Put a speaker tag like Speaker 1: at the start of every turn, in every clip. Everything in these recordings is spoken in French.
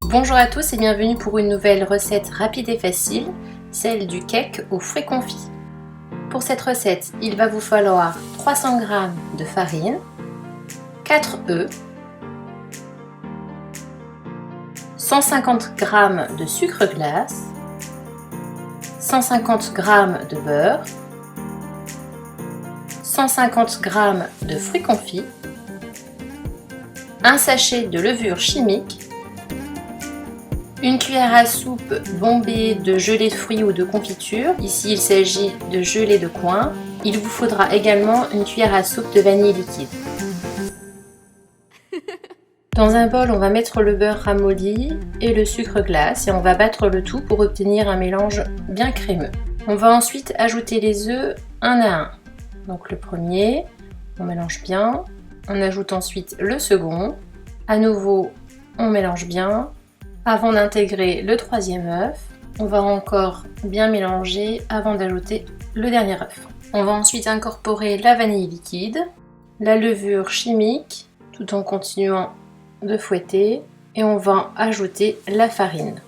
Speaker 1: Bonjour à tous et bienvenue pour une nouvelle recette rapide et facile, celle du cake aux fruits confits. Pour cette recette, il va vous falloir 300 g de farine, 4 œufs, 150 g de sucre glace, 150 g de beurre, 150 g de fruits confits, un sachet de levure chimique, une cuillère à soupe bombée de gelée de fruits ou de confiture. Ici, il s'agit de gelée de coin. Il vous faudra également une cuillère à soupe de vanille liquide. Dans un bol, on va mettre le beurre ramolli et le sucre glace et on va battre le tout pour obtenir un mélange bien crémeux. On va ensuite ajouter les œufs un à un. Donc le premier, on mélange bien. On ajoute ensuite le second. À nouveau, on mélange bien. Avant d'intégrer le troisième œuf, on va encore bien mélanger avant d'ajouter le dernier œuf. On va ensuite incorporer la vanille liquide, la levure chimique, tout en continuant de fouetter, et on va ajouter la farine.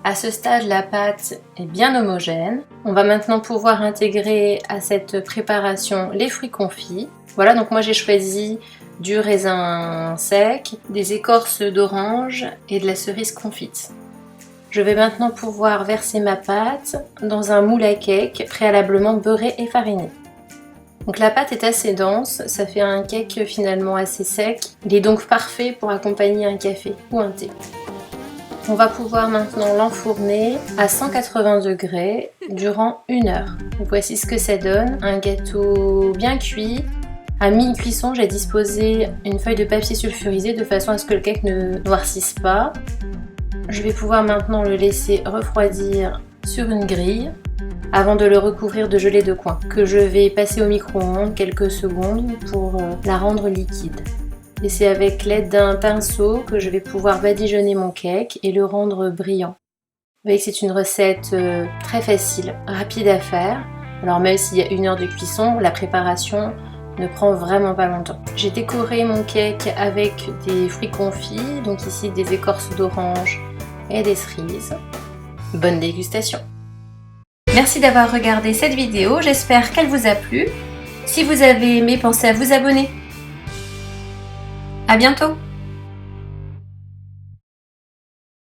Speaker 1: À ce stade, la pâte est bien homogène. On va maintenant pouvoir intégrer à cette préparation les fruits confits. Voilà, donc moi j'ai choisi du raisin sec, des écorces d'orange et de la cerise confite. Je vais maintenant pouvoir verser ma pâte dans un moule à cake préalablement beurré et fariné. Donc la pâte est assez dense, ça fait un cake finalement assez sec. Il est donc parfait pour accompagner un café ou un thé. On va pouvoir maintenant l'enfourner à 180 degrés durant 1 heure. Donc voici ce que ça donne, un gâteau bien cuit. À mi-cuisson, j'ai disposé une feuille de papier sulfurisé de façon à ce que le cake ne noircisse pas. Je vais pouvoir maintenant le laisser refroidir sur une grille avant de le recouvrir de gelée de coin que je vais passer au micro-ondes quelques secondes pour la rendre liquide. Et c'est avec l'aide d'un pinceau que je vais pouvoir badigeonner mon cake et le rendre brillant. Vous voyez que c'est une recette très facile, rapide à faire. Alors même s'il y a 1 heure de cuisson, la préparation ne prend vraiment pas longtemps. J'ai décoré mon cake avec des fruits confits, donc ici des écorces d'orange et des cerises. Bonne dégustation! Merci d'avoir regardé cette vidéo, j'espère qu'elle vous a plu. Si vous avez aimé, pensez à vous abonner. À bientôt!